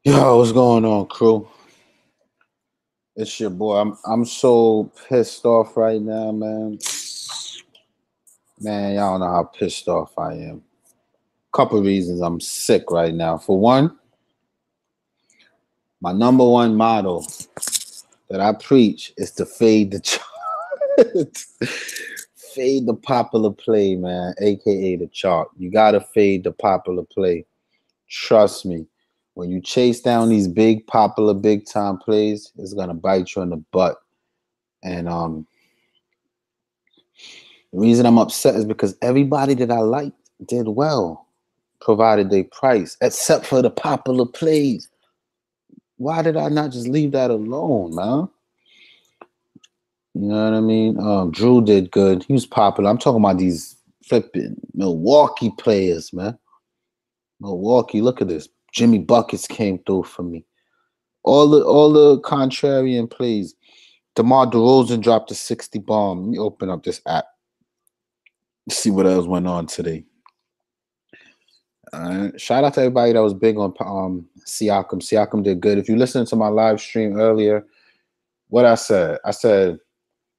Yo, what's going on, crew? It's your boy. I'm so pissed off right now, man. Man, y'all don't know how pissed off I am. Couple reasons I'm sick right now. For one, my number one motto that I preach is to fade the chart. Fade the popular play, man, aka the chart. You gotta fade the popular play. Trust me. When you chase down these big popular big time plays, it's gonna bite you in the butt. And the reason I'm upset is because everybody that I liked did well, provided they price, except for the popular plays. Why did I not just leave that alone, man? You know what I mean? Drew did good. He was popular. I'm talking about these flipping Milwaukee players, man. Milwaukee, look at this. Jimmy Buckets came through for me. All the contrarian plays. DeMar DeRozan dropped a 60 bomb. Let me open up this app. See what else went on today. Shout out to everybody that was big on Siakam. Siakam did good. If you listened to my live stream earlier, what I said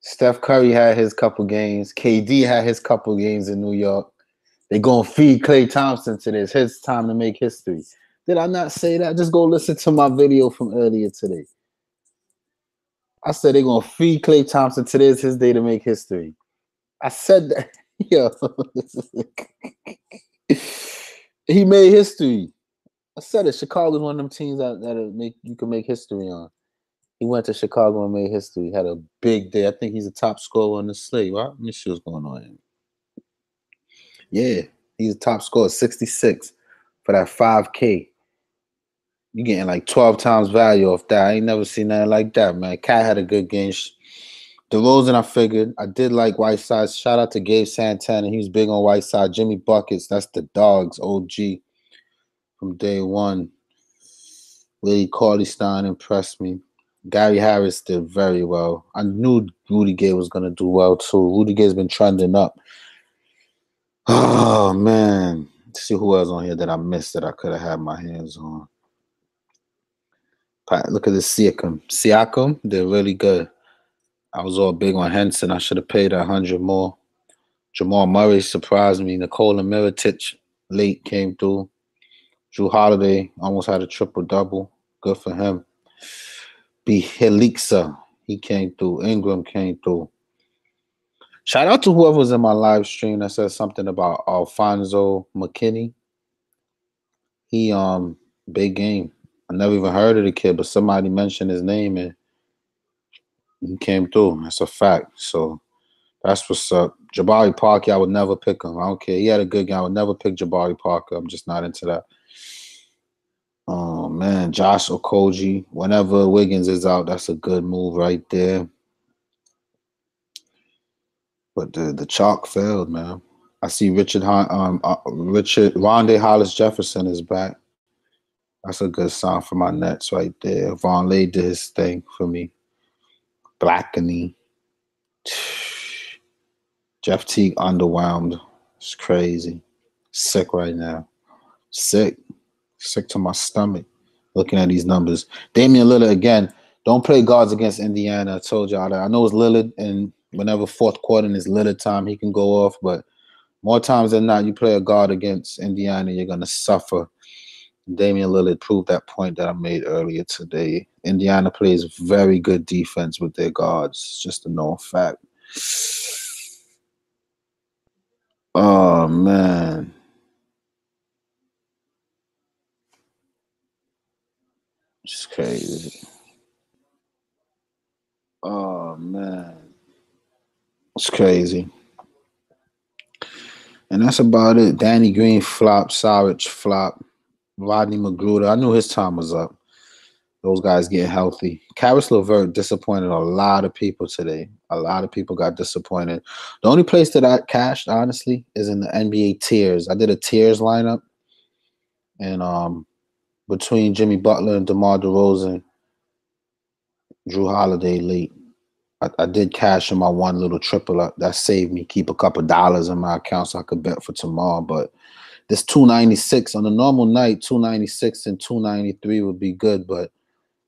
Steph Curry had his couple games. KD had his couple games in New York. They gonna feed Klay Thompson to this. His time to make history. Did I not say that? Just go listen to my video from earlier today. I said they're gonna feed Klay Thompson to this. His day to make history. I said that. Yo. He made history. I said it. Chicago's one of them teams that you can make history on. He went to Chicago and made history. Had a big day. I think he's a top scorer on the slate, right? Let me see what's going on here. Yeah, he's a top scorer, 66 for that 5K. You getting like 12 times value off that. I ain't never seen nothing like that, man. Cat had a good game. DeRozan, I figured. I did like Whiteside. Shout out to Gabe Santana. He was big on Whiteside. Jimmy Buckets, that's the Dogs, OG from day one. Willie Cauley-Stein impressed me. Gary Harris did very well. I knew Rudy Gay was going to do well, too. Rudy Gay's been trending up. Oh, man. Let's see who else on here that I missed that I could have had my hands on. Look at this Siakam. Siakam did really good. I was all big on Henson. I should have paid 100 more. Jamal Murray surprised me. Nikola Mirotic late came through. Drew Holiday almost had a triple-double. Good for him. Helixa, he came through. Ingram came through. Shout out to whoever was in my live stream that said something about Alfonso McKinney. He big game. I never even heard of the kid, but somebody mentioned his name and he came through. That's a fact. So that's what's up. Jabari Parker, I would never pick him. I don't care. He had a good game. I would never pick Jabari Parker. I'm just not into that. Oh, man. Josh Okogie. Whenever Wiggins is out, that's a good move right there. But the chalk failed, man. I see Rondé Hollis Jefferson is back. That's a good sign for my Nets right there. Von Lay did his thing for me. Blackney. Jeff Teague underwhelmed. It's crazy. Sick right now. Sick to my stomach looking at these numbers. Damian Lillard, again, don't play guards against Indiana. I told y'all that. I know it's Lillard, and whenever fourth quarter and it's Lillard time, he can go off. But more times than not, you play a guard against Indiana, you're going to suffer. Damian Lillard proved that point that I made earlier today. Indiana plays very good defense with their guards. It's just a known fact. Oh, man. It's crazy. Oh, man. It's crazy. And that's about it. Danny Green flop. Saric flop. Rodney Magruder. I knew his time was up. Those guys getting healthy. Karis LeVert disappointed a lot of people today. A lot of people got disappointed. The only place that I cashed, honestly, is in the NBA tiers. I did a tiers lineup. And between Jimmy Butler and DeMar DeRozan, Drew Holiday late. I did cash in my one little triple up. That saved me. Keep a couple dollars in my account so I could bet for tomorrow. But This 296 on a normal night, 296 and 293 would be good, but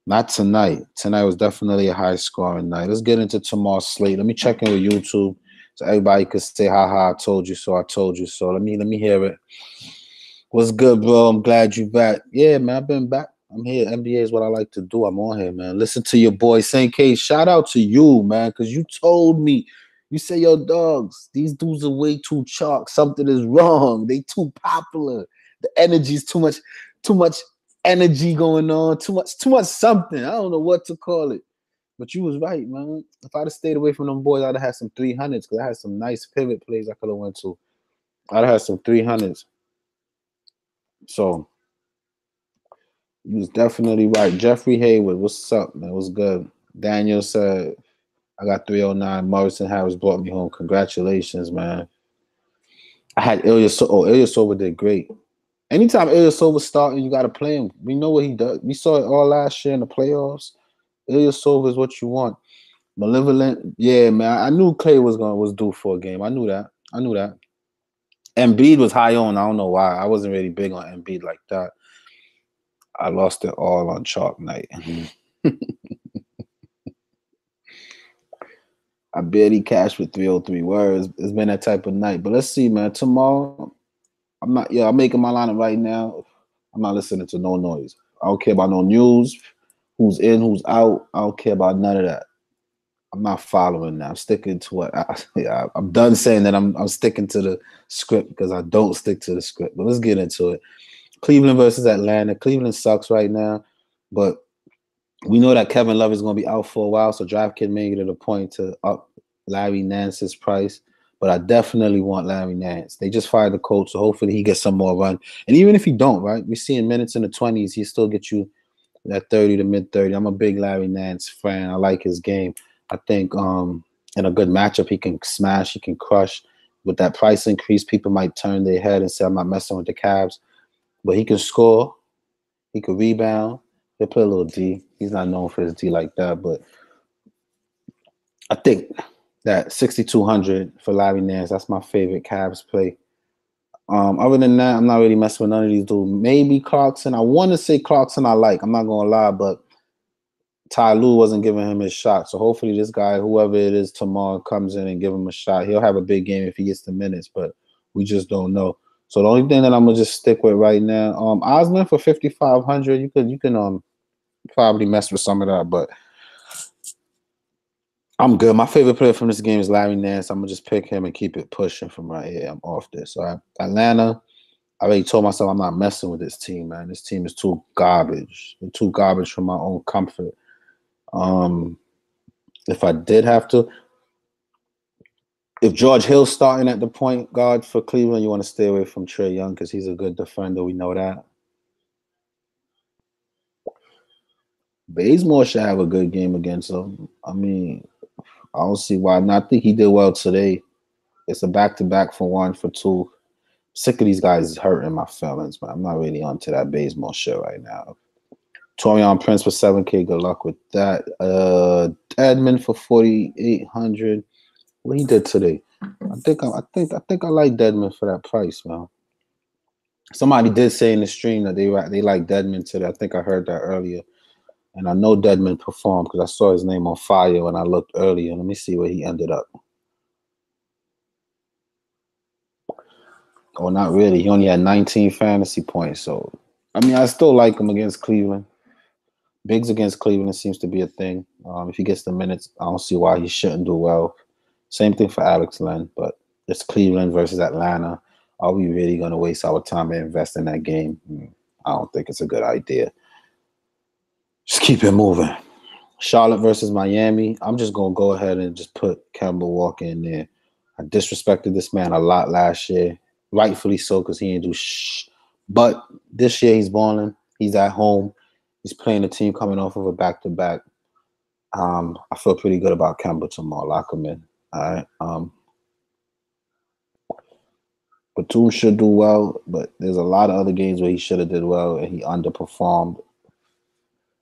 not tonight. Tonight was definitely a high scoring night. Let's get into tomorrow's slate. Let me check in with YouTube so everybody could say, "Ha, I told you so. I told you so." Let me hear it. What's good, bro? I'm glad you back. Yeah, man, I've been back. I'm here. NBA is what I like to do. I'm on here, man. Listen to your boy, Saint K. Shout out to you, man, because you told me. You say, "Yo, dogs, these dudes are way too chalk. Something is wrong. They too popular. The energy's too much energy going on. Too much something. I don't know what to call it." But you was right, man. If I'd have stayed away from them boys, I'd have had some 300s because I had some nice pivot plays I could have went to. I'd have had some 300s. So you was definitely right. Jeffrey Hayward, what's up, man? What's good? Daniel said, I got 309. Morrison Harris brought me home. Congratulations, man. I had Ilyasova did great. Anytime Ilyasova starting, you got to play him. We know what he does. We saw it all last year in the playoffs. Ilyasova is what you want. Malevolent, yeah, man. I knew Clay was due for a game. I knew that. Embiid was high on. I don't know why. I wasn't really big on Embiid like that. I lost it all on chalk night. I barely cashed with 303 words. It's been that type of night. But let's see, man. Tomorrow, I'm making my lineup right now. I'm not listening to no noise. I don't care about no news, who's in, who's out. I don't care about none of that. I'm not following that. I'm sticking to what I'm done saying that I'm sticking to the script because I don't stick to the script. But let's get into it. Cleveland versus Atlanta. Cleveland sucks right now, but we know that Kevin Love is going to be out for a while, so Draftkings made it a point to up Larry Nance's price. But I definitely want Larry Nance. They just fired the coach, so hopefully he gets some more run. And even if he don't, right, we're seeing minutes in the 20s, he still gets you that 30 to mid-30. I'm a big Larry Nance fan. I like his game. I think in a good matchup, he can smash, he can crush. With that price increase, people might turn their head and say, I'm not messing with the Cavs. But he can score. He can rebound. He'll play a little D. He's not known for his D like that. But I think that 6,200 for Larry Nance, that's my favorite Cavs play. Other than that, I'm not really messing with none of these dudes. Maybe Clarkson. I want to say Clarkson I like. I'm not going to lie, but Ty Lue wasn't giving him his shot. So hopefully this guy, whoever it is tomorrow, comes in and give him a shot. He'll have a big game if he gets the minutes, but we just don't know. So the only thing that I'm gonna just stick with right now, Osman for 5,500. You can probably mess with some of that, but I'm good. My favorite player from this game is Larry Nance. I'm gonna just pick him and keep it pushing from right here. I'm off this. All right. Atlanta, I already told myself I'm not messing with this team, man. This team is too garbage. They're too garbage for my own comfort. If I did have to, if George Hill's starting at the point guard for Cleveland, you want to stay away from Trae Young because he's a good defender. We know that. Bazemore should have a good game against him. I mean, I don't see why not. I think he did well today. It's a back-to-back for one, for two. Sick of these guys hurting my feelings, but I'm not really onto that Bazemore shit right now. Torian Prince for 7K. Good luck with that. Edmond for 4,800. What he did today? I think I like Deadman for that price, man. Somebody did say in the stream that they like Deadman today. I think I heard that earlier, and I know Deadman performed because I saw his name on fire when I looked earlier. Let me see where he ended up. Oh, not really. He only had 19 fantasy points. So, I mean, I still like him against Cleveland. Bigs against Cleveland seems to be a thing. If he gets the minutes, I don't see why he shouldn't do well. Same thing for Alex Len, but it's Cleveland versus Atlanta. Are we really going to waste our time and invest in that game? I don't think it's a good idea. Just keep it moving. Charlotte versus Miami. I'm just going to go ahead and just put Kemba Walker in there. I disrespected this man a lot last year. Rightfully so, because he didn't do shh. But this year he's balling. He's at home. He's playing a team coming off of a back-to-back. I feel pretty good about Kemba tomorrow. Lock him in. All right. Batum should do well, but there's a lot of other games where he should have did well and he underperformed.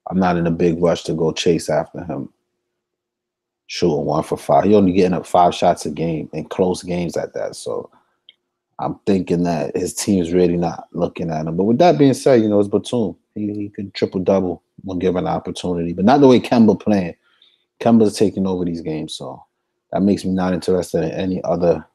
I'm not in a big rush to go chase after him. Shooting 1 for 5. He only getting up 5 shots a game in close games at that. So I'm thinking that his team's really not looking at him. But with that being said, it's Batum. He can triple-double when given an opportunity. But not the way Kemba playing. Kemba's taking over these games, so that makes me not interested in any other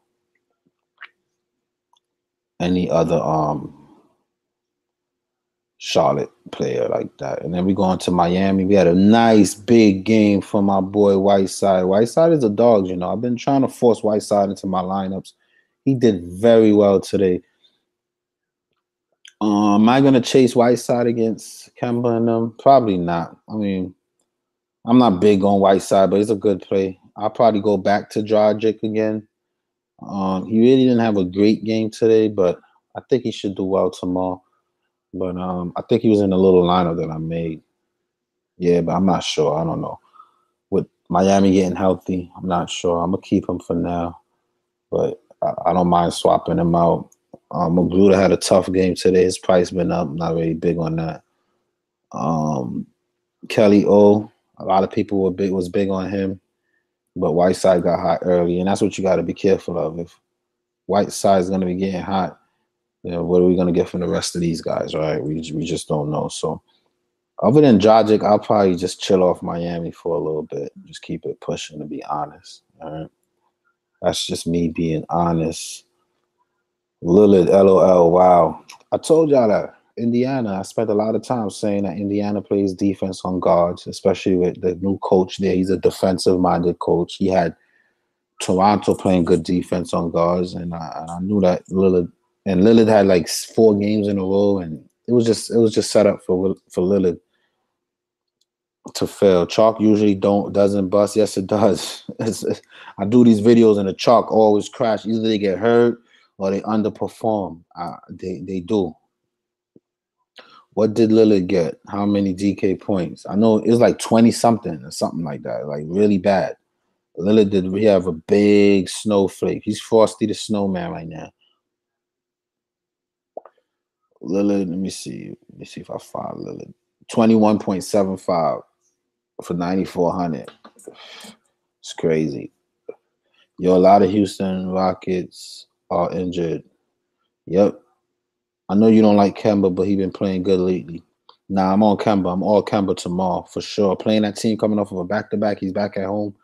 Charlotte player like that. And then we go on to Miami. We had a nice big game from my boy Whiteside. Whiteside is a dog, I've been trying to force Whiteside into my lineups. He did very well today. Am I going to chase Whiteside against Kemba and them? Probably not. I mean, I'm not big on Whiteside, but it's a good play. I'll probably go back to Dragic again. He really didn't have a great game today, but I think he should do well tomorrow. But I think he was in a little lineup that I made. Yeah, but I'm not sure. I don't know. With Miami getting healthy, I'm not sure. I'm going to keep him for now. But I don't mind swapping him out. Magruder had a tough game today. His price been up. Not really big on that. Kelly O, a lot of people was big on him. But Whiteside got hot early. And that's what you got to be careful of. If Whiteside's going to be getting hot, what are we going to get from the rest of these guys, right? We just don't know. So other than Dragic, I'll probably just chill off Miami for a little bit. Just keep it pushing, to be honest. All right. That's just me being honest. Lillard, LOL, wow. I told y'all that Indiana, I spent a lot of time saying that Indiana plays defense on guards, especially with the new coach there. He's a defensive-minded coach. He had Toronto playing good defense on guards, and I knew that Lillard had like 4 games in a row, and it was just set up for Lillard to fail. Chalk usually doesn't bust. Yes, it does. I do these videos and the chalk always crash. Either they get hurt or they underperform. They do. What did Lillard get? How many DK points? I know it was like 20-something or something like that, like really bad. Lillard did have a big snowflake. He's Frosty the Snowman right now. Lillard, let me see if I find Lillard. 21.75 for 9,400. It's crazy. A lot of Houston Rockets are injured. Yep. I know you don't like Kemba, but he's been playing good lately. Nah, I'm on Kemba. I'm all Kemba tomorrow for sure. Playing that team coming off of a back-to-back. He's back at home,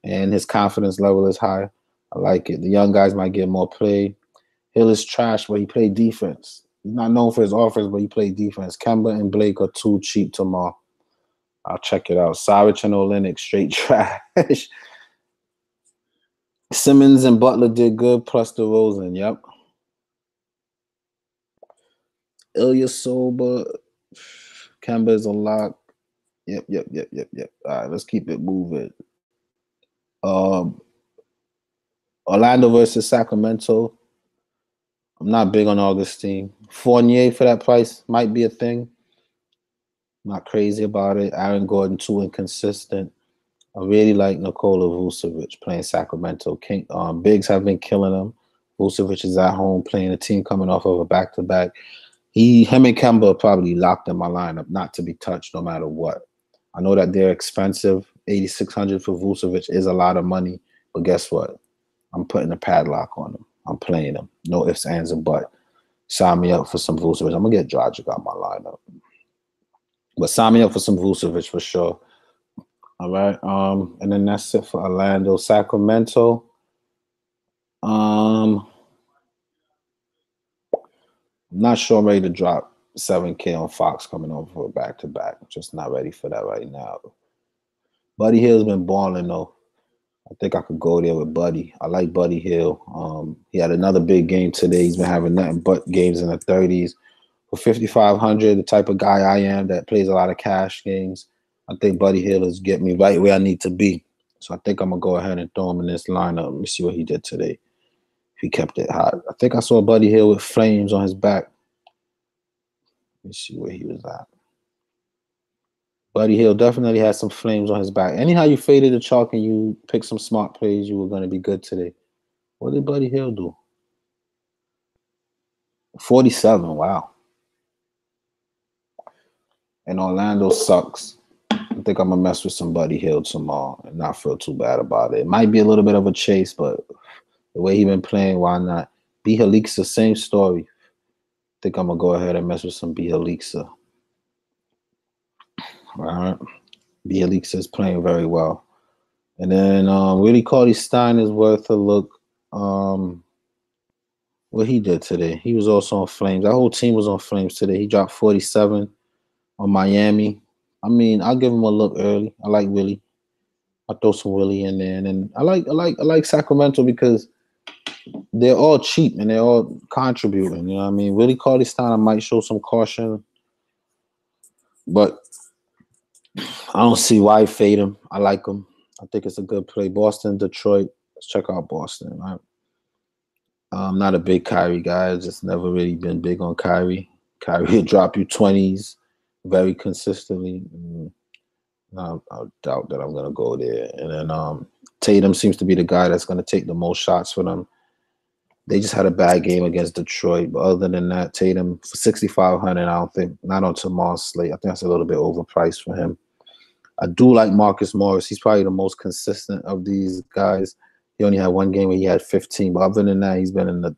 and his confidence level is high. I like it. The young guys might get more play. Hill is trash, but he played defense. He's not known for his offense, but he played defense. Kemba and Blake are too cheap tomorrow. I'll check it out. Saric and Olynyk, straight trash. Simmons and Butler did good, plus DeRozan. Yep. Ilyasova, Kemba is a lock. Yep. All right, let's keep it moving. Orlando versus Sacramento. I'm not big on Augustine. Fournier for that price might be a thing. Not crazy about it. Aaron Gordon, too inconsistent. I really like Nikola Vucevic playing Sacramento. Bigs have been killing him. Vucevic is at home playing a team coming off of a back-to-back. Him and Kemba probably locked in my lineup, not to be touched no matter what. I know that they're expensive. $8,600 for Vucevic is a lot of money, but guess what? I'm putting a padlock on them. I'm playing them. No ifs, ands, or buts. Sign me up for some Vucevic. I'm going to get Dragic out my lineup. But sign me up for some Vucevic for sure. All right. And then that's it for Orlando. Sacramento. I'm not sure I'm ready to drop $7K on Fox coming over for a back-to-back. I'm just not ready for that right now. Buddy Hill's been balling, though. I think I could go there with Buddy. I like Buddy Hill. He had another big game today. He's been having nothing but games in the 30s. For $5,500, the type of guy I am that plays a lot of cash games, I think Buddy Hill is getting me right where I need to be. So I think I'm going to go ahead and throw him in this lineup. Let me see what he did today. If he kept it hot. I think I saw Buddy Hill with flames on his back. Let me see where he was at. Buddy Hill definitely had some flames on his back. Anyhow you faded the chalk and you picked some smart plays, you were going to be good today. What did Buddy Hill do? 47, wow. And Orlando sucks. I think I'm going to mess with some Buddy Hill tomorrow and not feel too bad about it. It might be a little bit of a chase, but the way he's been playing, why not? Bielitsa, same story. I think I'm going to go ahead and mess with some Bielitsa. All right. Bielitsa is playing very well. And then Willie Cauley-Stein is worth a look. What he did today. He was also on flames. That whole team was on flames today. He dropped 47 on Miami. I mean, I'll give him a look early. I like Willie. I'll throw some Willie in there. And then I like Sacramento because they're all cheap and they're all contributing. You know what I mean? Willie Cauley-Stein might show some caution, but I don't see why I fade him. I like him. I think it's a good play. Boston, Detroit. Let's check out Boston. Right? I'm not a big Kyrie guy. I've just never really been big on Kyrie. Kyrie will drop you 20s very consistently. I doubt that I'm going to go there. And then Tatum seems to be the guy that's going to take the most shots for them. They just had a bad game against Detroit. But other than that, Tatum for 6,500, I don't think, not on tomorrow's slate. I think that's a little bit overpriced for him. I do like Marcus Morris. He's probably the most consistent of these guys. He only had one game where he had 15. But other than that, he's been in the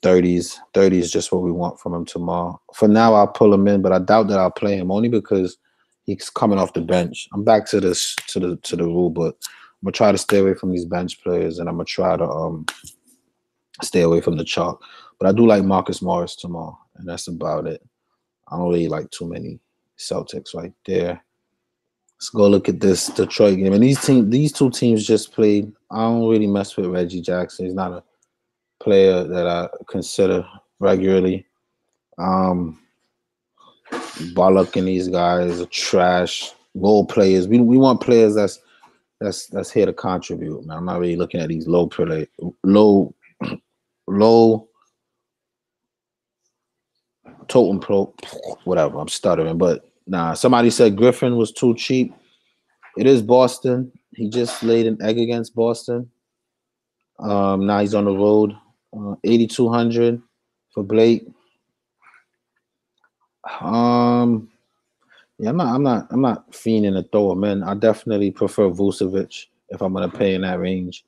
30s. 30 is just what we want from him tomorrow. For now, I'll pull him in, but I doubt that I'll play him only because he's coming off the bench. I'm back to this to the rule, but I'm gonna try to stay away from these bench players, and I'm gonna try to stay away from the chalk. But I do like Marcus Morris tomorrow, and that's about it. I don't really like too many Celtics right there. Let's go look at this Detroit game. And these two teams just played. I don't really mess with Reggie Jackson. He's not a player that I consider regularly. Bullock and these guys are trash role players. We want players that's here to contribute, man. I'm not really looking at these low totem pro, whatever. I'm stuttering, but nah. Somebody said Griffin was too cheap. It is Boston. He just laid an egg against Boston. Now he's on the road. 8,200 for Blake. Yeah, I'm not fiending to throw him in. I definitely prefer Vucevic if I'm gonna pay in that range.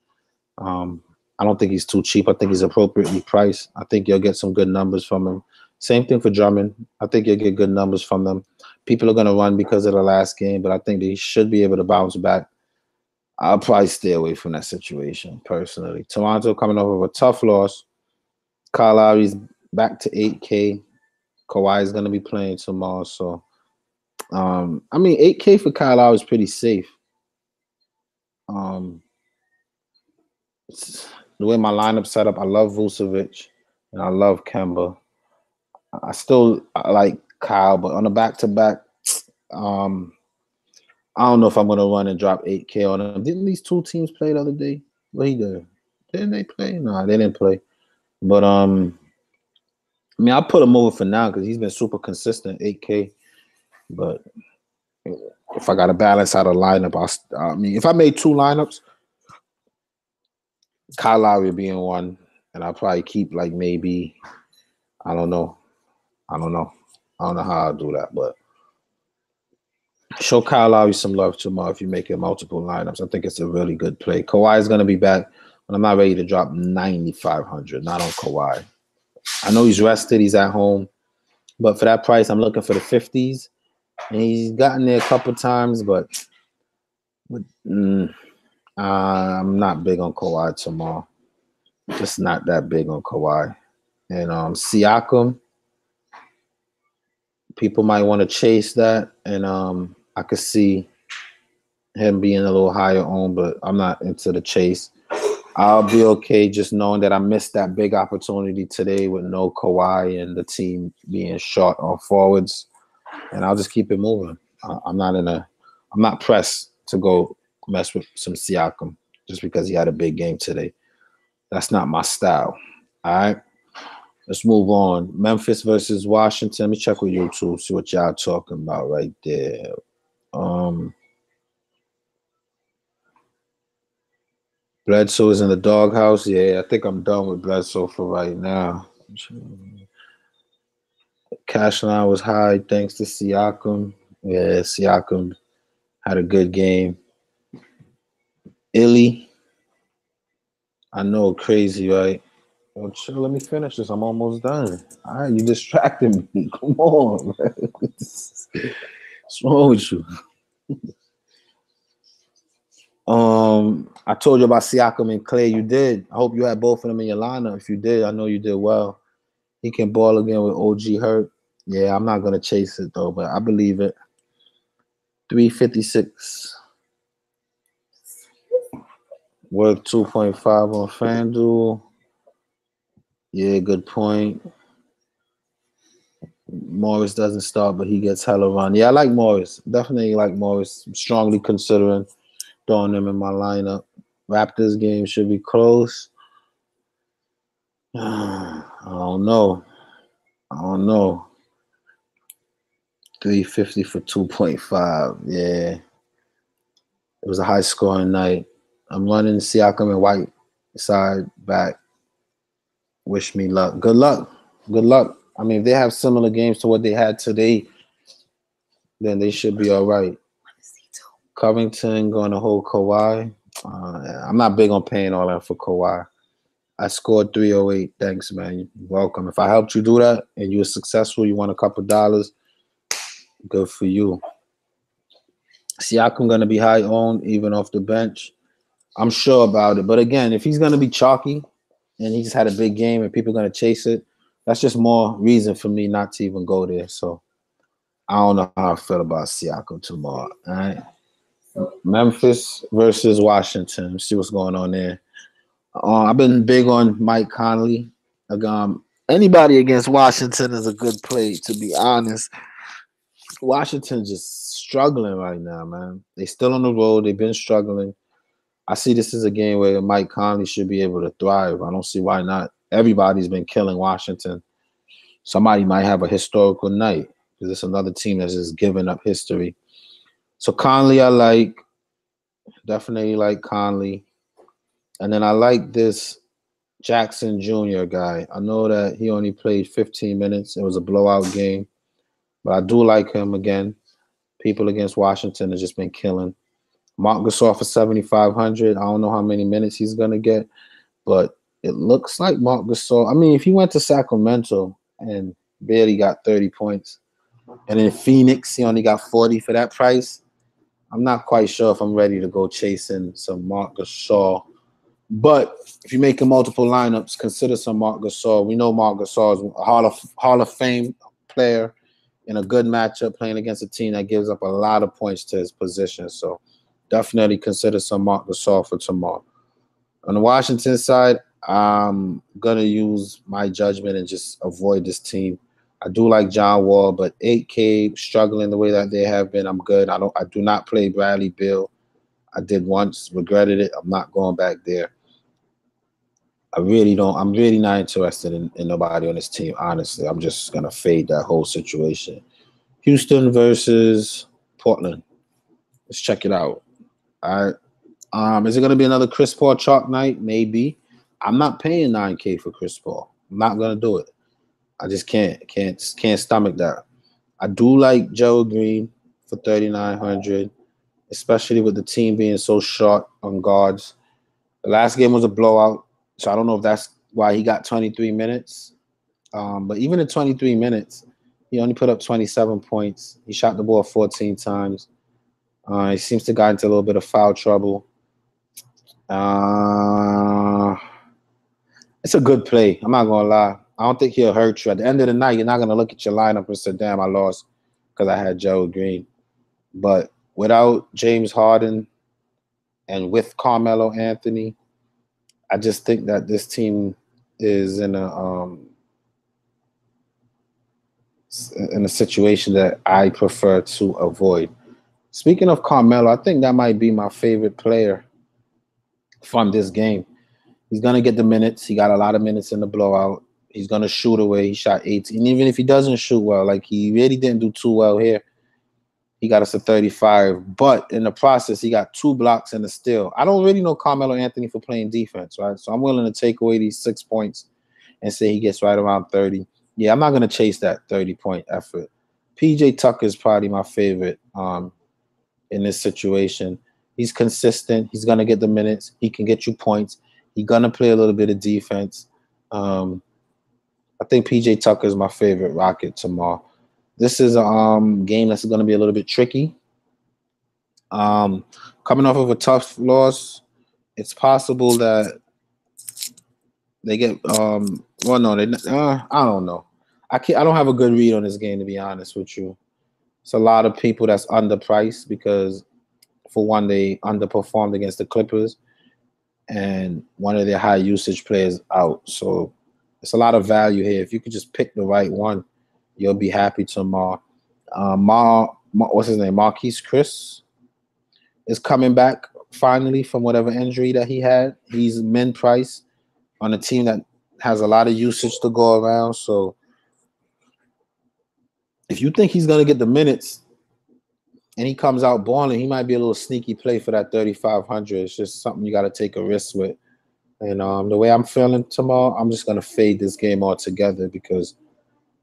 I don't think he's too cheap. I think he's appropriately priced. I think you'll get some good numbers from him. Same thing for Drummond. I think you'll get good numbers from them. People are gonna run because of the last game, but I think they should be able to bounce back. I'll probably stay away from that situation personally. Toronto coming off of a tough loss. Kyle Lowry's back to 8K. Kawhi is gonna be playing tomorrow, so. I mean, 8K for Kyle Lowry is pretty safe. The way my lineup's set up, I love Vucevic and I love Kemba. I like Kyle, but on the back-to-back, I don't know if I'm gonna run and drop 8K on him. Didn't these two teams play the other day? What he did? Didn't they play? No, they didn't play. But I mean, I'll put him over for now because he's been super consistent, 8K. But if I got to balance out a lineup, I mean, if I made two lineups, Kyle Lowry would be in one, and I'll probably keep like maybe, I don't know how I'll do that, but show Kyle Lowry some love tomorrow if you make it multiple lineups. I think it's a really good play. Kawhi is going to be back, but I'm not ready to drop 9,500, not on Kawhi. I know he's rested, he's at home, but for that price, I'm looking for the 50s. And he's gotten there a couple times, but I'm not big on Kawhi tomorrow. Just not that big on Kawhi. And Siakam, people might want to chase that, and I could see him being a little higher on, but I'm not into the chase. I'll be okay just knowing that I missed that big opportunity today with no Kawhi and the team being short on forwards. And I'll just keep it moving. I'm not pressed to go mess with some Siakam just because he had a big game today. That's not my style. All right. Let's move on. Memphis versus Washington. Let me check with YouTube, see what y'all talking about right there. Bledsoe is in the doghouse. Yeah, I think I'm done with Bledsoe for right now. Cash line was high thanks to Siakam. Yeah, Siakam had a good game. Illy, I know, crazy, right? Yo, chill, let me finish this. I'm almost done. All right, you distracted me. Come on, man. What's wrong with you? I told you about Siakam and Clay. You did. I hope you had both of them in your lineup. If you did, I know you did well. He can ball again with OG hurt. Yeah, I'm not gonna chase it though, but I believe it. 356. Worth 2.5 on FanDuel. Yeah, good point. Morris doesn't start, but he gets hella run. Yeah, I like Morris. Definitely like Morris. I'm strongly considering throwing him in my lineup. Raptors game should be close. I don't know. 350 for 2.5. Yeah. It was a high scoring night. I'm running Siakam and White side back. Wish me luck. Good luck. Good luck. I mean, if they have similar games to what they had today, then they should be all right. Covington going to hold Kawhi. I'm not big on paying all that for Kawhi. I scored 308. Thanks, man. You're welcome. If I helped you do that and you were successful, you won a couple dollars, good for you. Siakam going to be high owned, even off the bench. I'm sure about it. But again, if he's going to be chalky and he just had a big game and people are going to chase it, that's just more reason for me not to even go there. So I don't know how I feel about Siakam tomorrow. All right. Memphis versus Washington. Let's see what's going on there. I've been big on Mike Conley. Anybody against Washington is a good play, to be honest. Washington's just struggling right now, man. They still on the road. They've been struggling. I see this as a game where Mike Conley should be able to thrive. I don't see why not. Everybody's been killing Washington. Somebody might have a historical night because it's another team that's just giving up history. So Conley, I like. Definitely like Conley. And then I like this Jackson Jr. guy. I know that he only played 15 minutes. It was a blowout game. But I do like him again. People against Washington have just been killing. Marc Gasol for 7,500. I don't know how many minutes he's going to get. But it looks like Marc Gasol. I mean, if he went to Sacramento and barely got 30 points, and in Phoenix he only got 40 for that price, I'm not quite sure if I'm ready to go chasing some Marc Gasol. But if you're making multiple lineups, consider some Marc Gasol. We know Marc Gasol is a Hall of Fame player in a good matchup playing against a team that gives up a lot of points to his position. So definitely consider some Marc Gasol for tomorrow. On the Washington side, I'm going to use my judgment and just avoid this team. I do like John Wall, but 8K struggling the way that they have been, I'm good. I do not play Bradley Beal. I did once, regretted it. I'm not going back there. I'm really not interested in nobody on this team, honestly. I'm just going to fade that whole situation. Houston versus Portland. Let's check it out. All right. Is it going to be another Chris Paul chalk night? Maybe. I'm not paying 9K for Chris Paul. I'm not going to do it. I just can't stomach that. I do like Gerald Green for 3,900, especially with the team being so short on guards. The last game was a blowout, so I don't know if that's why he got 23 minutes. But even in 23 minutes, he only put up 27 points. He shot the ball 14 times. He seems to got into a little bit of foul trouble. It's a good play. I'm not going to lie. I don't think he'll hurt you. At the end of the night, you're not going to look at your lineup and say, damn, I lost because I had Gerald Green. But without James Harden and with Carmelo Anthony, I just think that this team is in a situation that I prefer to avoid. Speaking of Carmelo, I think that might be my favorite player from this game. He's going to get the minutes. He got a lot of minutes in the blowout. He's going to shoot away. He shot 18. Even if he doesn't shoot well, like he really didn't do too well here, he got us a 35. But in the process, he got 2 blocks and a steal. I don't really know Carmelo Anthony for playing defense, right? So I'm willing to take away these 6 points and say he gets right around 30. Yeah, I'm not going to chase that 30-point effort. PJ Tucker is probably my favorite in this situation. He's consistent. He's going to get the minutes. He can get you points. He's going to play a little bit of defense. I think PJ Tucker is my favorite Rocket tomorrow. This is a game that's going to be a little bit tricky. Coming off of a tough loss, it's possible that they get well, no, I don't know. I don't have a good read on this game, to be honest with you. It's a lot of people that's underpriced because, for one, they underperformed against the Clippers, and one of their high usage players out. So it's a lot of value here. If you could just pick the right one, you'll be happy tomorrow. What's his name? Marquise Chris is coming back finally from whatever injury that he had. He's min price on a team that has a lot of usage to go around. So if you think he's going to get the minutes and he comes out balling, he might be a little sneaky play for that 3,500. It's just something you got to take a risk with. And the way I'm feeling tomorrow, I'm just going to fade this game altogether because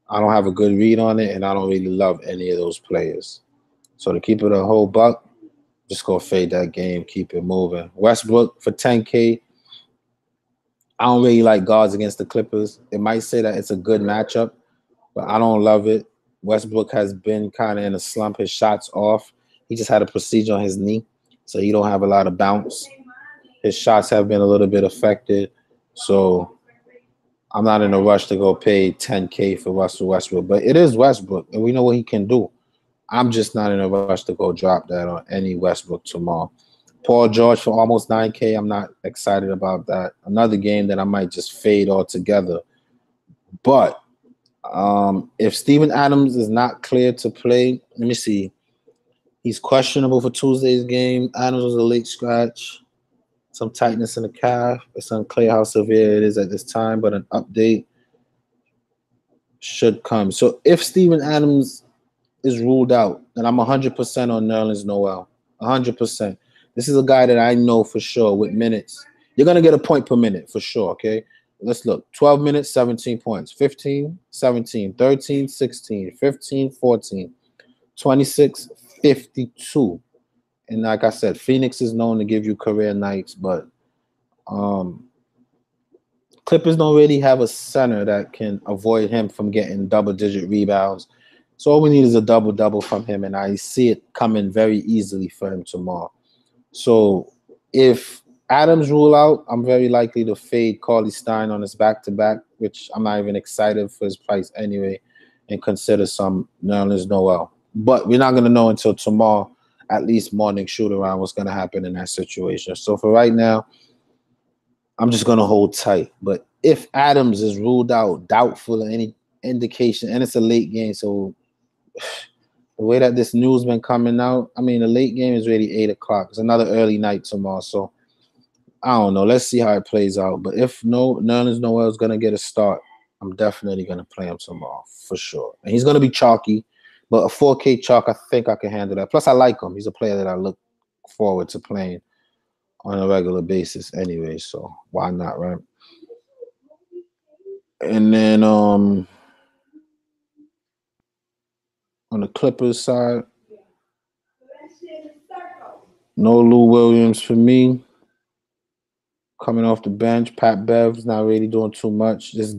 I don't have a good read on it and I don't really love any of those players. So to keep it a whole buck, just go fade that game, keep it moving. Westbrook for 10K. I don't really like guards against the Clippers. It might say that it's a good matchup, but I don't love it. Westbrook has been kind of in a slump. His shot's off. He just had a procedure on his knee, so he don't have a lot of bounce. His shots have been a little bit affected, so I'm not in a rush to go pay 10K for Russell Westbrook. But it is Westbrook, and we know what he can do. I'm just not in a rush to go drop that on any Westbrook tomorrow. Paul George for almost 9K. I'm not excited about that. Another game that I might just fade altogether. But if Steven Adams is not clear to play, let me see. He's questionable for Tuesday's game. Adams was a late scratch. Some tightness in the calf. It's unclear how severe it is at this time, but an update should come. So if Steven Adams is ruled out, then I'm 100% on Nerlens Noel. 100%. This is a guy that I know for sure with minutes. You're going to get a point per minute for sure, okay? Let's look. 12 minutes, 17 points. 15, 17, 13, 16, 15, 14, 26, 52. And like I said, Phoenix is known to give you career nights, but Clippers don't really have a center that can avoid him from getting double-digit rebounds. So all we need is a double-double from him, and I see it coming very easily for him tomorrow. So if Adams rule out, I'm very likely to fade Cauley Stein on his back-to-back, which I'm not even excited for his price anyway, and consider some Nerlens Noel. But we're not going to know until tomorrow, at least morning shoot-around, what's going to happen in that situation. So for right now, I'm just going to hold tight. But if Adams is ruled out, doubtful of any indication, and it's a late game, so the way that this news been coming out, I mean, the late game is really 8 o'clock. It's another early night tomorrow, so I don't know. Let's see how it plays out. But if Nerlens Noel is going to get a start, I'm definitely going to play him tomorrow for sure. And he's going to be chalky, but a 4K chalk, I think I can handle that. Plus, I like him. He's a player that I look forward to playing on a regular basis anyway, so why not, right? And then on the Clippers side, no Lou Williams for me. Coming off the bench, Pat Bev's not really doing too much. This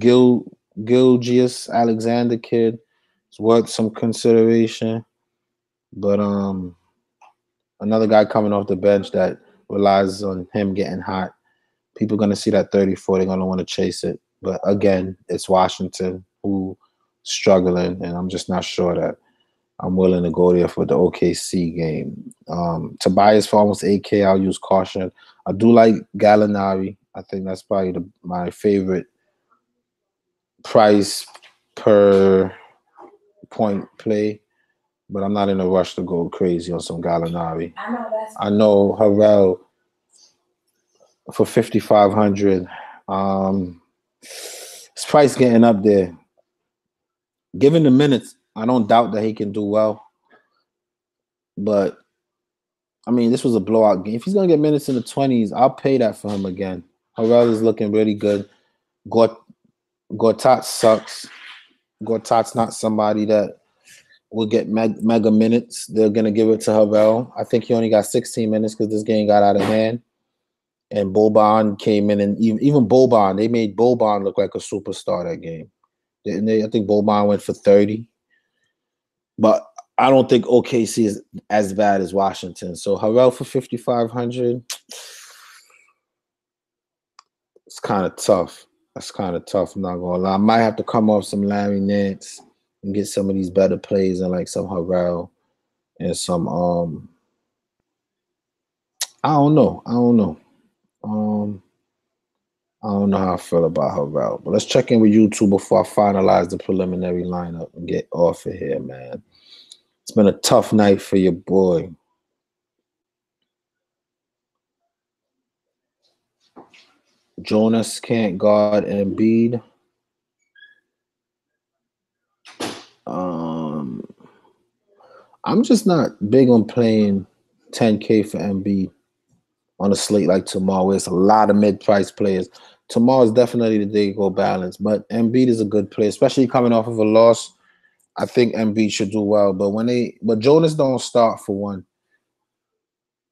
Gilgeous Alexander kid is worth some consideration. But another guy coming off the bench that relies on him getting hot. People are going to see that 34. They're going to want to chase it. But again, it's Washington who struggling, and I'm just not sure that I'm willing to go there for the OKC game. Tobias for almost 8K, I'll use caution. I do like Gallinari. I think that's probably my favorite price per point play, but I'm not in a rush to go crazy on some Gallinari. I know Harrell for 5,500. His price getting up there. Given the minutes, I don't doubt that he can do well. But, I mean, this was a blowout game. If he's going to get minutes in the 20s, I'll pay that for him again. Harrell is looking really good. Gortat sucks. Gortat's not somebody that will get mega minutes. They're going to give it to Harrell. I think he only got 16 minutes because this game got out of hand. And Boban came in, and even Boban, they made Boban look like a superstar that game. I think Boban went for 30. But I don't think OKC is as bad as Washington. So Harrell for 5,500, it's kind of tough. That's kind of tough, I'm not going to lie. I might have to come off some Larry Nance and get some of these better plays and like some Harrell and some I don't know. I don't know how I feel about Harrell. But let's check in with you two before I finalize the preliminary lineup and get off of here, man. It's been a tough night for your boy. Jonas can't guard Embiid. I'm just not big on playing 10K for Embiid on a slate like tomorrow, where it's a lot of mid-price players. Tomorrow is definitely the day to go balance, but Embiid is a good player, especially coming off of a loss. I think Embiid should do well, but Jonas don't start for one,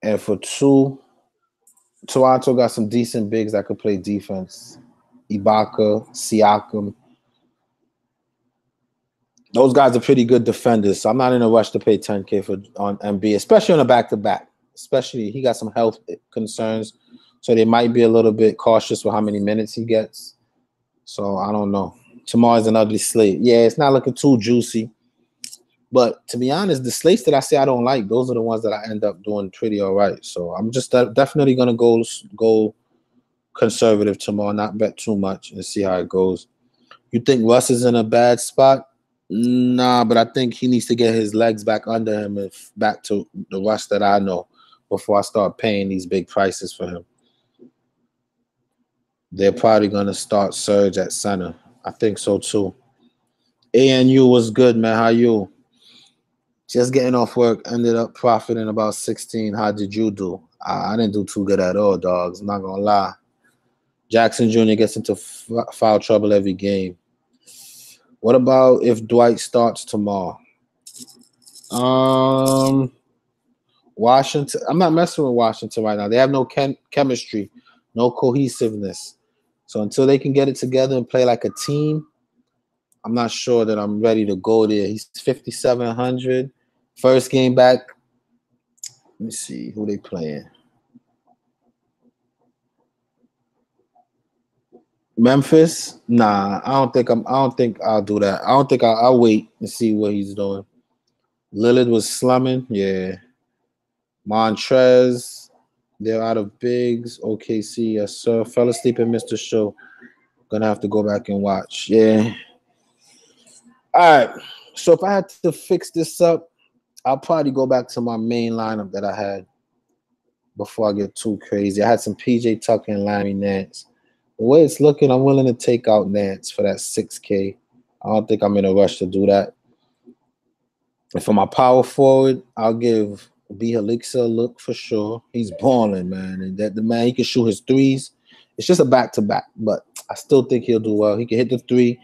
and for two, Toronto got some decent bigs that could play defense. Ibaka, Siakam. Those guys are pretty good defenders, so I'm not in a rush to pay 10K on Embiid, especially on a back-to-back. Especially he got some health concerns, so they might be a little bit cautious with how many minutes he gets. So I don't know. Tomorrow's an ugly slate. Yeah, it's not looking too juicy. But to be honest, the slates that I say I don't like, those are the ones that I end up doing pretty all right. So I'm just definitely going to go conservative tomorrow, not bet too much, and see how it goes. You think Russ is in a bad spot? Nah, but I think he needs to get his legs back under him and back to the Russ that I know before I start paying these big prices for him. They're probably going to start Serge at center. I think so too. ANU was good, man. How you? Just getting off work, ended up profiting about 16. How did you do? I didn't do too good at all, dogs. I'm not going to lie. Jackson Jr. gets into foul trouble every game. What about if Dwight starts tomorrow? Washington. I'm not messing with Washington right now. They have no chemistry, no cohesiveness. So until they can get it together and play like a team, I'm not sure that I'm ready to go there. He's 5,700. First game back. Let me see who they playing. Memphis? Nah, I don't think I'll do that. I don't think I'll wait and see what he's doing. Lillard was slumming, yeah. Montrez, they're out of bigs. OKC, yes, sir. Fell asleep and missed the show. Gonna have to go back and watch. Yeah. All right. So if I had to fix this up, I'll probably go back to my main lineup that I had before I get too crazy. I had some PJ Tucker and Larry Nance. The way it's looking, I'm willing to take out Nance for that 6K. I don't think I'm in a rush to do that. And for my power forward, I'll give B. Elixir a look for sure. He's balling, man. And that the man, he can shoot his threes. It's just a back-to-back, but I still think he'll do well. He can hit the three.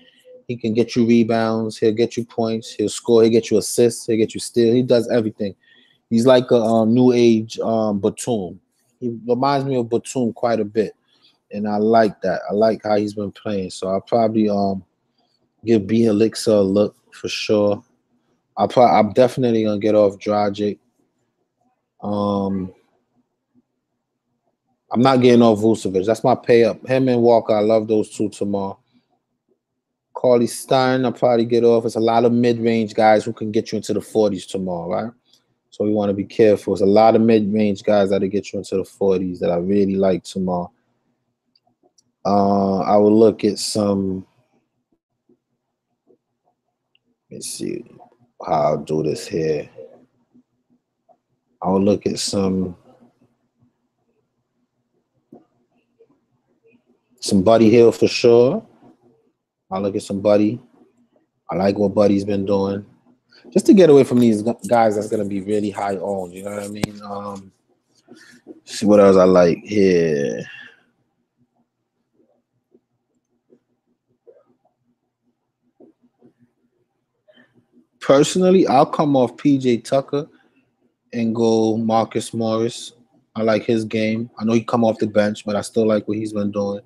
He can get you rebounds. He'll get you points. He'll score. He'll get you assists. He'll get you steals. He does everything. He's like a new age Batum. He reminds me of Batum quite a bit, and I like that. I like how he's been playing. So I'll probably give B. Elixir a look for sure. I'm definitely gonna get off Dragic. I'm not getting off Vucevic. That's my pay up. Him and Walker, I love those two tomorrow. Cauley Stein, I'll probably get off. It's a lot of mid-range guys who can get you into the 40s tomorrow, right? So we want to be careful. It's a lot of mid-range guys that'll get you into the 40s that I really like tomorrow. I will look at some. Let's see how I'll do this here. I'll look at some Buddy Hill for sure. I'll look at some Buddy. I like what Buddy's been doing. Just to get away from these guys that's going to be really high owned. You know what I mean? See what else I like here. Personally, I'll come off PJ Tucker and go Marcus Morris. I like his game. I know he come off the bench, but I still like what he's been doing.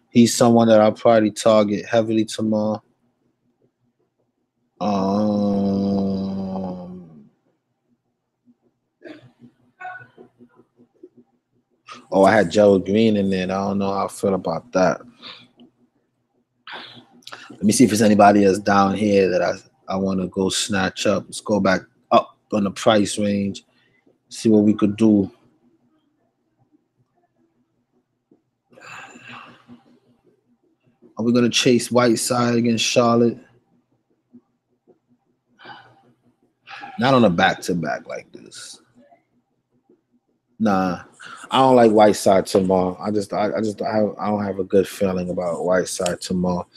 He's someone that I'll probably target heavily tomorrow. I had Gerald Green in there. I don't know how I feel about that. Let me see if there's anybody else down here that I want to go snatch up. Let's go back up on the price range. See what we could do. Are we going to chase Whiteside against Charlotte? Not on a back-to-back like this. Nah, I don't like Whiteside tomorrow. I don't have a good feeling about Whiteside tomorrow.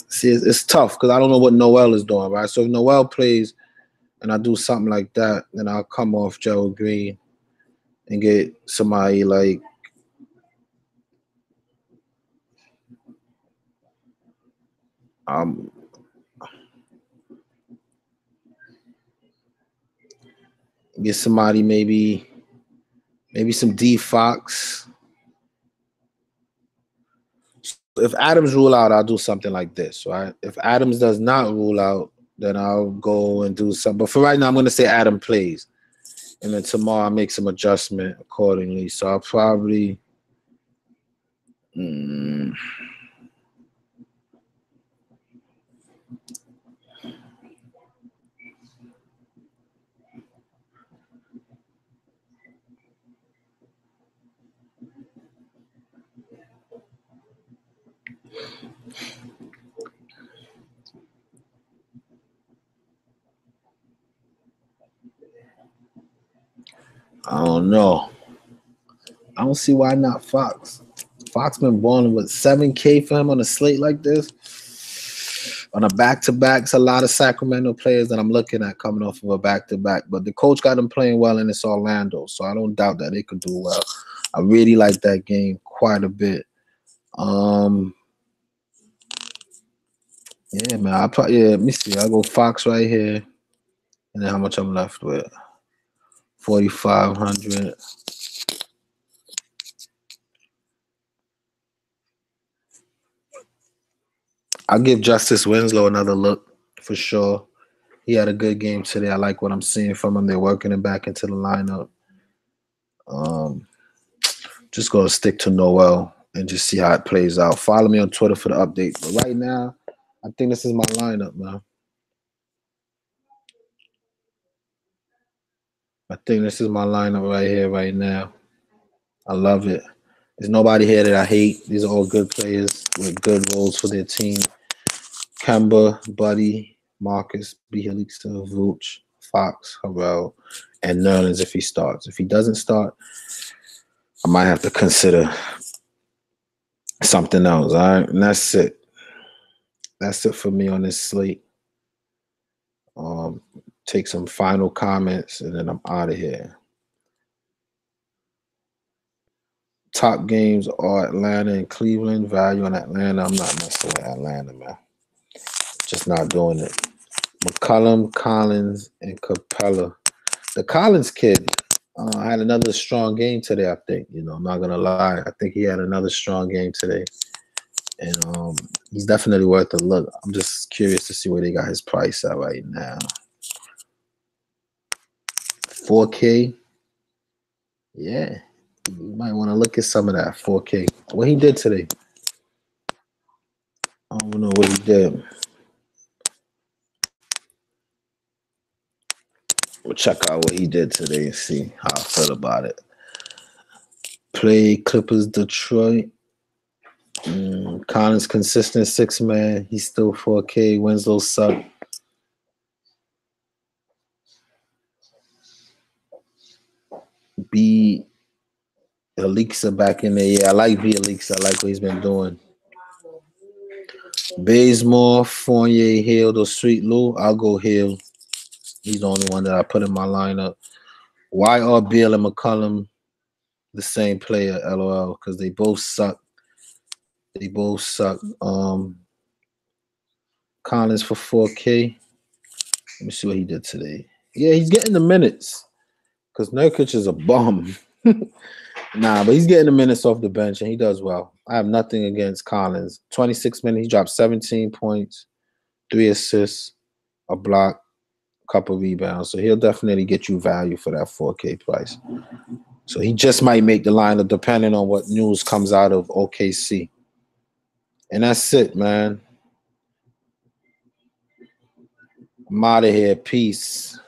See, it's tough because I don't know what Noel is doing, right? So if Noel plays and I do something like that, then I'll come off Gerald Green and get somebody like get somebody maybe some D Fox. If Adams rule out, I'll do something like this, right? If Adams does not rule out, then I'll go and do something. But for right now, I'm going to say Adam plays. And then tomorrow I'll make some adjustment accordingly. So I'll probably I don't know. I don't see why not Fox. Fox been balling with $7K for him on a slate like this. On a back-to-back, it's a lot of Sacramento players that I'm looking at coming off of a back-to-back. But the coach got them playing well, and it's Orlando, so I don't doubt that they could do well. I really like that game quite a bit. Yeah, man. Let me see. I'll go Fox right here, and then how much I'm left with? 4,500. I'll give Justice Winslow another look for sure. He had a good game today. I like what I'm seeing from him. They're working him back into the lineup. Just going to stick to Noel and just see how it plays out. Follow me on Twitter for the update. But right now, I think this is my lineup, man. I think this is my lineup right here, right now. I love it. There's nobody here that I hate. These are all good players with good roles for their team. Kemba, Buddy, Marcus, Bjelica, Vooch, Fox, Harrell, and Nerlens if he starts. If he doesn't start, I might have to consider something else. All right, and that's it. That's it for me on this slate. Take some final comments, and then I'm out of here. Top games are Atlanta and Cleveland. Value in Atlanta. I'm not messing with Atlanta, man. Just not doing it. McCollum, Collins, and Capella. The Collins kid had another strong game today, I think. I'm not going to lie. I think he had another strong game today. And he's definitely worth a look. I'm just curious to see where they got his price at right now. 4K. Yeah. You might want to look at some of that 4K. What he did today. I don't know what he did. We'll check out what he did today and see how I feel about it. Play Clippers Detroit. Collins consistent 6-man. He's still 4K. Winslow suck. Alexa back in there. Yeah, I like Alexa. I like what he's been doing. Bazemore, Fournier, Hill, or Sweet Lou. I'll go Hill. He's the only one that I put in my lineup. Why are Beal and McCollum the same player? LOL. Because they both suck. Collins for 4K. Let me see what he did today. Yeah, he's getting the minutes. because Nurkic is a bum. Nah, but he's getting the minutes off the bench, and he does well. I have nothing against Collins. 26 minutes, he dropped 17 points, 3 assists, a block, a couple rebounds. So he'll definitely get you value for that 4K price. So he just might make the lineup depending on what news comes out of OKC. And that's it, man. I'm out of here. Peace.